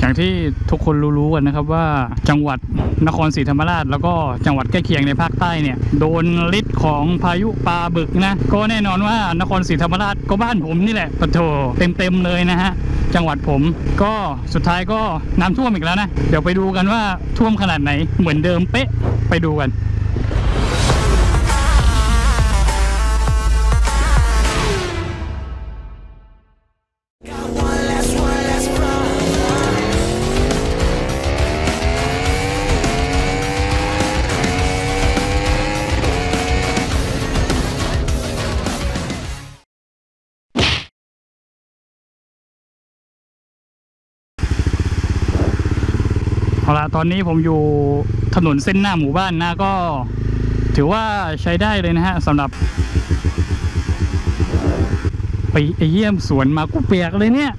อย่างที่ทุกคนรู้กันนะครับว่าจังหวัดนครศรีธรรมราชแล้วก็จังหวัดใกล้เคียงในภาคใต้เนี่ยโดนฤทธิ์ของพายุปลาบึกนะก็แน่นอนว่านครศรีธรรมราชก็บ้านผมนี่แหละปะโถเต็มเลยนะฮะจังหวัดผมก็สุดท้ายก็น้ำท่วมอีกแล้วนะเดี๋ยวไปดูกันว่าท่วมขนาดไหนเหมือนเดิมเป๊ะไปดูกันเอาละตอนนี้ผมอยู่ถนนเส้นหน้าหมู่บ้านนะก็ถือว่าใช้ได้เลยนะฮะสำหรับไปเยี่ยมสวนมากูเปียกเลยเนี่ย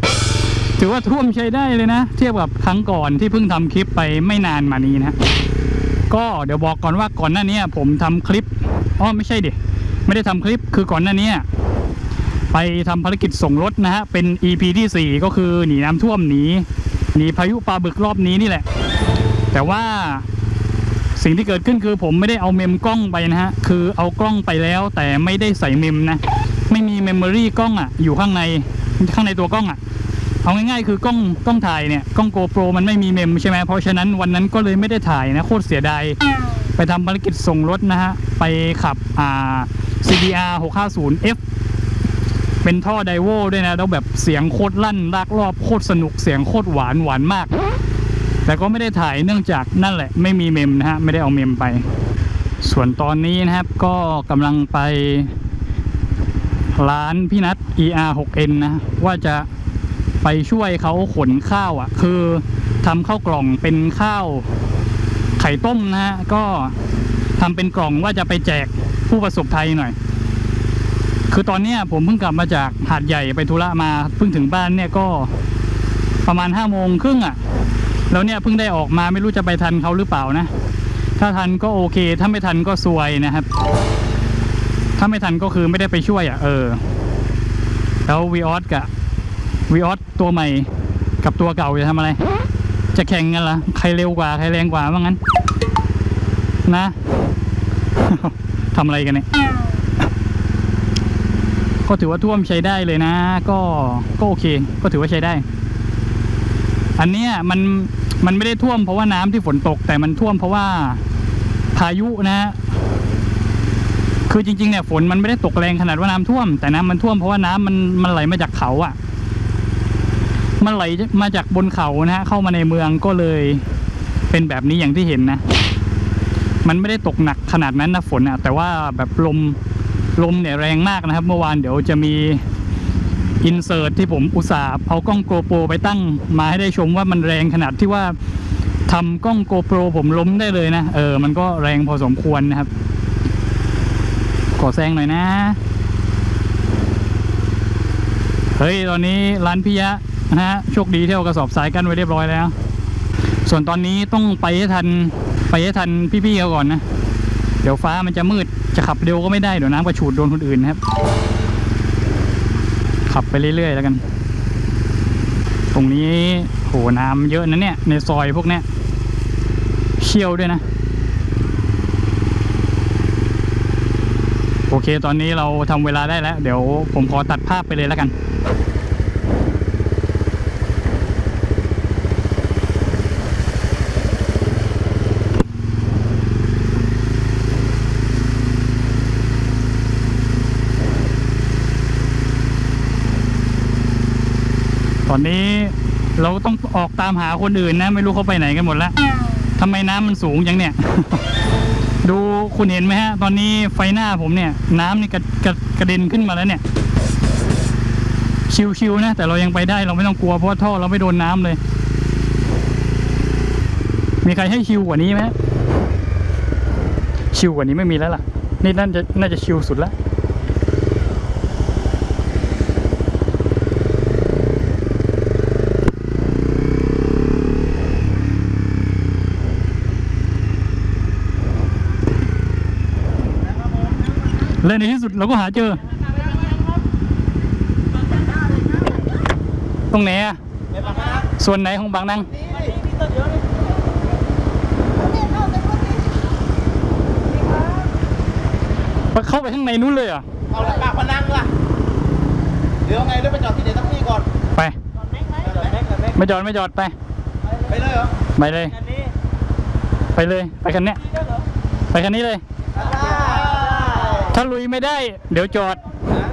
ถือว่าท่วมใช้ได้เลยนะเทียบกับครั้งก่อนที่เพิ่งทำคลิปไปไม่นานมานี้นะก็เดี๋ยวบอกก่อนว่าก่อนหน้านี้ผมทำคลิปไม่ใช่ดิไม่ได้ทำคลิปคือก่อนหน้านี้ไปทำภารกิจส่งรถนะฮะเป็น EP ที่4ก็คือหนีน้ำท่วมหนีพายุปลาบึกรอบนี้นี่แหละแต่ว่าสิ่งที่เกิดขึ้นคือผมไม่ได้เอาเมมกล้องไปนะฮะคือเอากล้องไปแล้วแต่ไม่ได้ใส่เมมนะไม่มีเมมโมรี่กล้องอยู่ข้างในตัวกล้องเอาง่ายๆคือกล้องถ่ายเนี่ยกล้อง GoPro มันไม่มีเมมใช่ไหมเพราะฉะนั้นวันนั้นก็เลยไม่ได้ถ่ายนะโคตรเสียดายไปทำภารกิจส่งรถนะฮะไปขับCBR 650F เป็นท่อไดโวด้วยนะแล้วแบบเสียงโคตรลั่นลากรอบโคตรสนุกเสียงโคตรหวานมากแต่ก็ไม่ได้ถ่ายเนื่องจากนั่นแหละไม่มีเมมนะฮะไม่ได้เอาเมมไปส่วนตอนนี้นะครับก็กำลังไปร้านพี่นัท ER6N นะว่าจะไปช่วยเขาขนข้าวคือทำข้าวกล่องเป็นข้าวไข่ต้มนะฮะก็ทำเป็นกล่องว่าจะไปแจกผู้ประสบภัยหน่อยคือตอนนี้ผมเพิ่งกลับมาจากหาดใหญ่ไปธุระมาเพิ่งถึงบ้านเนี่ยก็ประมาณ5:30แล้วเนี่ยเพิ่งได้ออกมาไม่รู้จะไปทันเขาหรือเปล่านะถ้าทันก็โอเคถ้าไม่ทันก็ซวยนะครับถ้าไม่ทันก็คือไม่ได้ไปช่วยแล้ววีออสตัวใหม่กับตัวเก่าจะทำอะไรจะแข่งกันเหรอใครเร็วกว่าใครแรงกว่าว่างั้นนะ ทำอะไรกันเนี่ยก็ถือว่าท่วมใช้ได้เลยนะก็โอเคก็ถือว่าใช้ได้อันนี้มันไม่ได้ท่วมเพราะว่าน้ำที่ฝนตกแต่มันท่วมเพราะว่าพายุนะคือจริงๆเนี่ยฝนมันไม่ได้ตกแรงขนาดว่าน้ำท่วมแต่น้ำมันท่วมเพราะว่าน้ำมันไหลมาจากเขามันไหลมาจากบนเขานะเข้ามาในเมืองก็เลยเป็นแบบนี้อย่างที่เห็นนะมันไม่ได้ตกหนักขนาดนั้นนะฝนแต่ว่าแบบลมเนี่ยแรงมากนะครับเมื่อวานเดี๋ยวจะมีอินเสิร์ตที่ผมอุตส่าห์เอากล้อง GoPro ไปตั้งมาให้ได้ชมว่ามันแรงขนาดที่ว่าทำกล้อง GoPro ผมล้มได้เลยนะมันก็แรงพอสมควรนะครับขอแซงหน่อยนะเฮ้ยตอนนี้ร้านพิยะนะฮะโชคดีที่เอากระสอบทรายกั้นไว้เรียบร้อยแล้วส่วนตอนนี้ต้องไปให้ทันพี่ๆเขาก่อนนะเดี๋ยวฟ้ามันจะมืดจะขับเร็วก็ไม่ได้เดี๋ยวน้ำกระฉูดโดนคนอื่นนะครับขับไปเรื่อยๆแล้วกันตรงนี้โหน้ำเยอะนะเนี่ยในซอยพวกเนี้ยเชี่ยวด้วยนะโอเคตอนนี้เราทำเวลาได้แล้วเดี๋ยวผมขอตัดภาพไปเลยแล้วกันตอนนี้เราต้องออกตามหาคนอื่นนะไม่รู้เขาไปไหนกันหมดแล้วทำไมน้ำมันสูงอย่างเนี้ย ดูคุณเห็นไหมฮะตอนนี้ไฟหน้าผมเนี่ยน้ำนี่กระเด็นขึ้นมาแล้วเนี่ยชิวๆนะแต่เรายังไปได้เราไม่ต้องกลัวเพราะว่าท่อเราไม่โดนน้ำเลยมีใครให้ชิวกว่านี้ไหมชิวกว่านี้ไม่มีแล้วล่ะนี่น่าจะชิวสุดแล้วและในที่สุดเราก็หาเจอตรงไหน ส่วนไหนของบางนางเข้าไปข้างในนู้นเลยเหรอเอาละปากพนังล่ะเดี๋ยวไงเดี๋ยวไปจอดที่ไหนตั้งนี่ก่อนไปไม่จอดไปไปเลยเหรอไปเลยไปเลยไปคันนี้ไปคันนี้เลยถ้าลุยไม่ได้เดี๋ยวจอด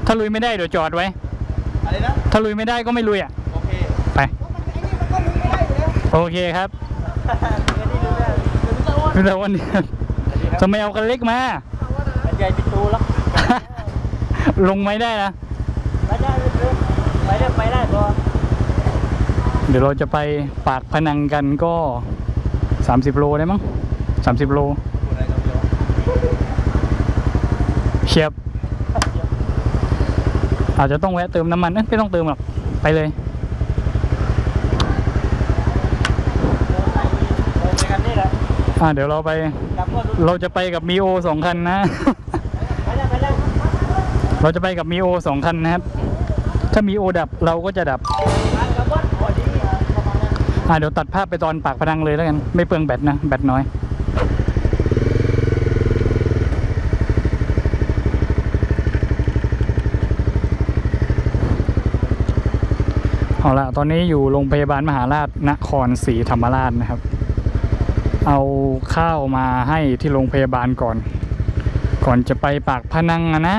ถ้าลุยไม่ได้เดี๋ยวจอดไว้อะไรนะถ้าลุยไม่ได้ก็ไม่ลุยอ่ะโอเคไปโอเคครับแต่วันนี้ทำไมเอาคันเล็กมาใหญ่ปิดตูแล้วลงไม่ได้นะไม่ได้ตัวเดี๋ยวเราจะไปปากพนังกันก็30 โลได้มั้ง30 โลเชียบอาจจะต้องแวะเติมน้ำมันไม่ต้องเติมหรอกไปเลยเดี๋ยวเราจะไปกับมีโอ2 คันนะเราจะไปกับมีโอ2 คันนะครับถ้ามีโอดับเราก็จะดับเดี๋ยวตัดภาพไปตอนปากพนังเลยแล้วกันไม่เปลืองแบตนะแบตน้อยเอาละตอนนี้อยู่โรงพยาบาลมหาราชนครศรีธรรมราชนะครับเอาข้าวมาให้ที่โรงพยาบาลก่อนจะไปปากพนังนะ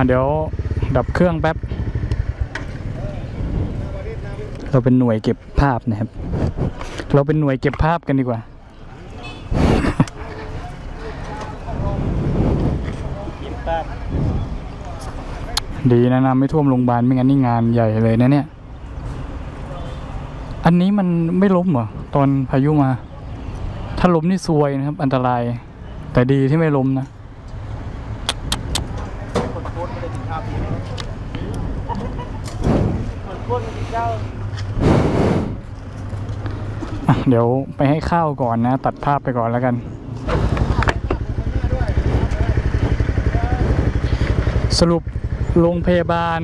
เดี๋ยวดับเครื่องแป๊บเราเป็นหน่วยเก็บภาพนะครับเราเป็นหน่วยเก็บภาพกันดีกว่าดีนะน้ำไม่ท่วมโรงพยาบาลไม่งั้นนี่งานใหญ่เลยนะเนี่ยอันนี้มันไม่ล้มเหรอตอนพายุมาถ้าล้มนี่ซวยนะครับอันตรายแต่ดีที่ไม่ล้มนะเดี๋ยวไปให้ข้าวก่อนนะตัดภาพไปก่อนแล้วกันสรุปโรงพยาบาล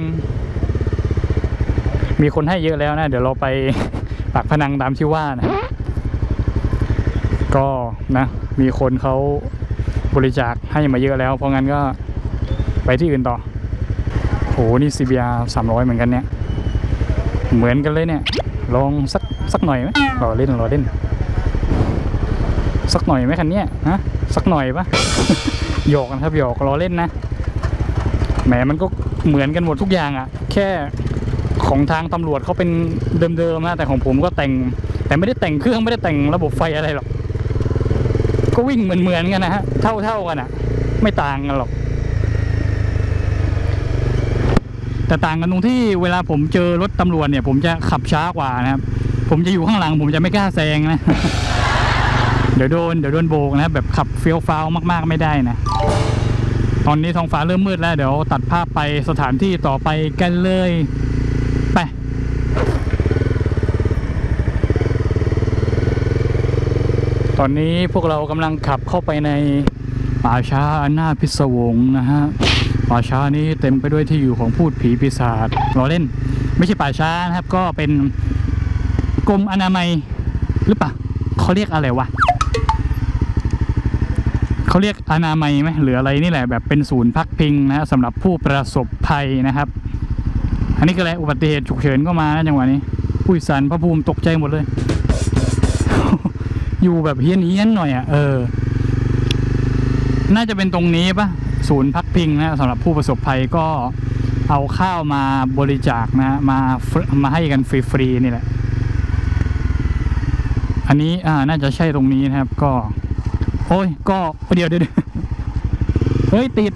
มีคนให้เยอะแล้วนะเดี๋ยวเราไปปากพนังตามที่ว่านะก็นะมีคนเขาบริจาคให้มาเยอะแล้วเพราะงั้นก็ไปที่อื่นต่อโหนี่ CBR 300เหมือนกันเนี่ยเหมือนกันเลยเนี่ยลองสักหน่อยไหมรอเล่นสักหน่อยไหมคันนี้ฮะสักหน่อยปะ หยอกกันครับหยอกรอเล่นนะแหมมันก็เหมือนกันหมดทุกอย่างอ่ะแค่ของทางตำรวจเขาเป็นเดิมๆนะแต่ของผมก็แต่ไม่ได้แต่งเครื่องไม่ได้แต่งระบบไฟอะไรหรอกก็วิ่งเหมือนกันนะฮะเท่ากันอ่ะไม่ต่างกันหรอกแต่ต่างกันตรงที่เวลาผมเจอรถตำรวจเนี่ยผมจะขับช้ากว่านะครับผมจะอยู่ข้างหลังผมจะไม่กล้าแซงนะ เดี๋ยวโดนโบกนะแบบขับเฟี้ยวฟ้าวมากๆไม่ได้นะตอนนี้ท้องฟ้าเริ่มมืดแล้วเดี๋ยวตัดภาพไปสถานที่ต่อไปกันเลยไปตอนนี้พวกเรากำลังขับเข้าไปในป่าช้าหน้าพิศวงนะฮะป่าช้านี้เต็มไปด้วยที่อยู่ของพูดผีปีศาจเราเล่นไม่ใช่ป่าช้านะครับก็เป็นกรมอนามัยหรือเปล่าเขาเรียกอะไรวะเขาเรียกอนามัยไหมหรืออะไรนี่แหละแบบเป็นศูนย์พักพิงนะสำหรับผู้ประสบภัยนะครับอันนี้ก็แหละอุบัติเหตุฉุกเฉินก็มานะจังหวะนี้ผู้สั่นพระภูมิตกใจหมดเลย อยู่แบบเฮี้ยนหน่อยอ่ะน่าจะเป็นตรงนี้ปะศูนย์พักพิงนะสำหรับผู้ประสบภัยก็เอาข้าวมาบริจาคนะมาให้กันฟรีๆนี่แหละอันนี้น่าจะใช่ตรงนี้นะครับก็โอ้ยก็เดี๋ยวเฮ้ยติด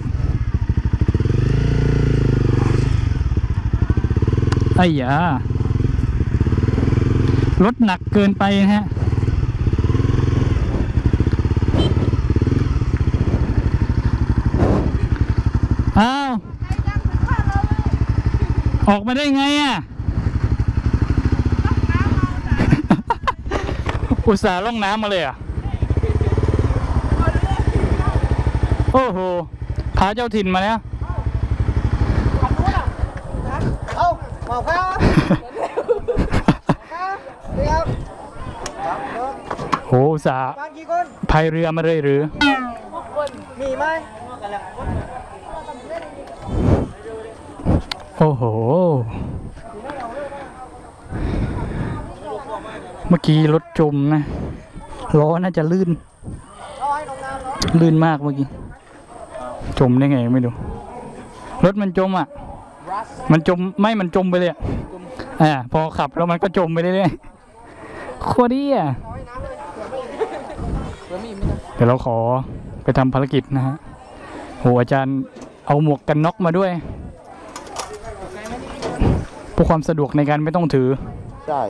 ไอ้ยารถหนักเกินไปนะฮะอ้าวออกมาได้ไงอ่ะ อุตส่าห์ล่องน้ำมาเลยอ่ะโอ้โหพาเจ้าถิ่นมาแล้ว โหสา บ้านกี่คน พายเรือมาเลยหรือ มีไหม โอ้โห เมื่อกี้รถจมนะล้อน่าจะลื่น เอาให้ลงน้ำเนาะ ลื่นมากเมื่อกี้ จมได้ไงไม่รู้รถมันจมอ่ะ มันจมไม่มันจมไปเลยพอขับแล้วมันก็จมไปเรื่อยๆโคตรดีอ่ะเดี๋ยวเราขอไปทำภารกิจนะฮะโหอาจารย์เอาหมวกกันน็อกมาด้วยเพื่อความสะดวกในการไม่ต้องถือ ใช่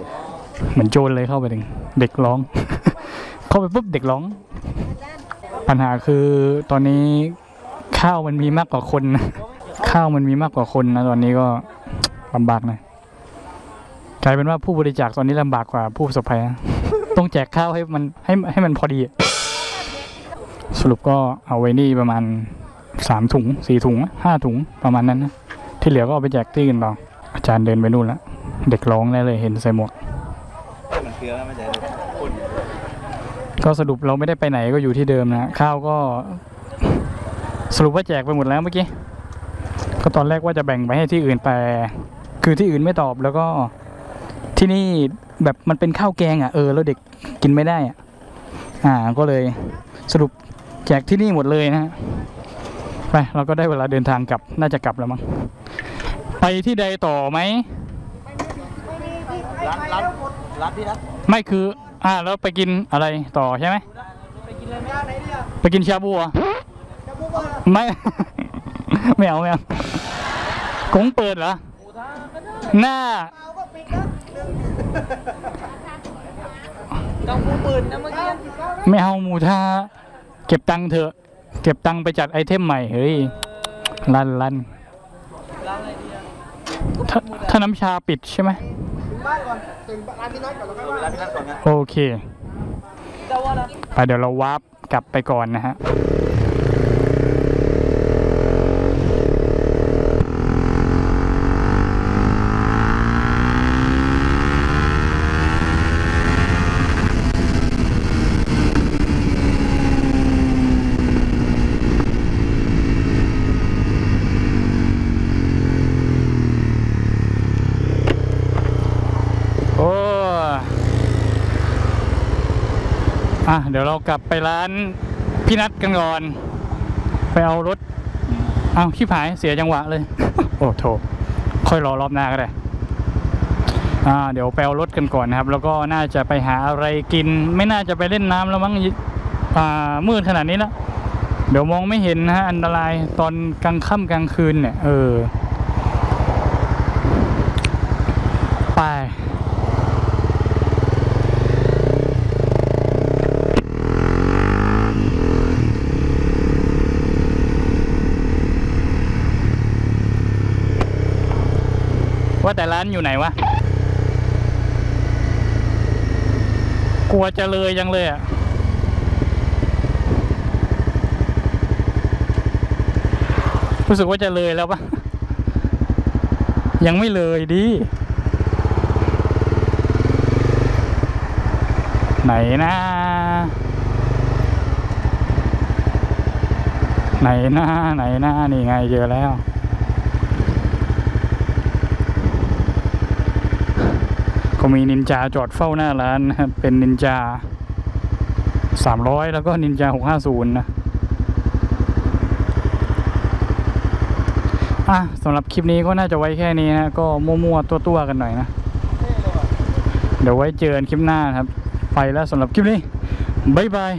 เหมือนโจรเลยเข้าไปถึงเด็กร้อง เข้าไปปุ๊บเด็กร้อง ปัญหาคือตอนนี้ข้าวมันมีมากกว่าคนนะข้าวมันมีมากกว่าคนนะตอนนี้ก็ลำบากหน่อยกลายเป็นว่าผู้บริจาคตอนนี้ลำบากกว่าผู้ประสบภัยนะ ต้องแจกข้าวให้มันพอดี สรุปก็เอาไว้นี่ประมาณ3 ถุง 4 ถุง 5 ถุงประมาณนั้นนะที่เหลือก็เอาไปแจกที่อื่นต่ออาจารย์เดินไปนู่นแล้วเด็กร้องได้เลยเห็นใส่หมวก มันเกลือไม่ใช่คน ก็สรุปเราไม่ได้ไปไหนก็อยู่ที่เดิมนะข้าวก็สรุปว่าแจกไปหมดแล้วเมื่อกี้ก็ตอนแรกว่าจะแบ่งไปให้ที่อื่นแต่คือที่อื่นไม่ตอบแล้วก็ที่นี่แบบมันเป็นข้าวแกงอ่ะแล้วเด็กกินไม่ได้ก็เลยสรุปแจกที่นี่หมดเลยนะฮะไปเราก็ได้เวลาเดินทางกลับน่าจะกลับแล้วมั้งไปที่ใดต่อไหม ร้านที่นัด ไม่คือแล้วไปกินอะไรต่อใช่ไหม ไปกินอะไรไหนเนี่ย ไปกินชาบูเหรอ จะพูดว่า ไม่ ไม่เอากงเปิดเหรอหน้า เอาก็ปิดนะต้องพูดปืนนะเมื่อกี้ ไม่เอาหมูทาเก็บตังค์เถอะเก็บตังค์ไปจัดไอเทมใหม่เฮ้ยลั่น ร้านอะไรดีอะ ถ้าน้ำชาปิดใช่ไหม ถึงบ้านก่อนถึงร้านพี่นัทก่อนแล้วค่อยว่าร้านพี่นัทก่อนนะ โอเค เจ้าว่าละ ไปเดี๋ยวเราวาร์ปกลับไปก่อนนะฮะเดี๋ยวเรากลับไปร้านพี่นัทกันก่อนไปเอารถขี้ผายเสียจังหวะเลย โอ้โถค่อยรอรอบหน้าก็ได้เดี๋ยวไปเอารถกันก่อนนะครับแล้วก็น่าจะไปหาอะไรกินไม่น่าจะไปเล่นน้ำแล้วมั้งมืดขนาดนี้แล้วเดี๋ยวมองไม่เห็นนะฮะอันตรายตอนกลางค่ำกลางคืนเนี่ยไปว่าแต่ร้านอยู่ไหนวะกลัวจะเลยยังเลยรู้สึกว่าจะเลยแล้วปะยังไม่เลยดิไหนนะนี่ไงเจอแล้วก็มีนินจาจอดเฝ้าหน้าร้านนะครับเป็นนินจา300แล้วก็นินจา650นะสำหรับคลิปนี้ก็น่าจะไว้แค่นี้นะก็มั่วๆตัวๆกันหน่อยนะเดี๋ยวไว้เจอกันคลิปหน้าครับไปแล้วสำหรับคลิปนี้บ๊ายบาย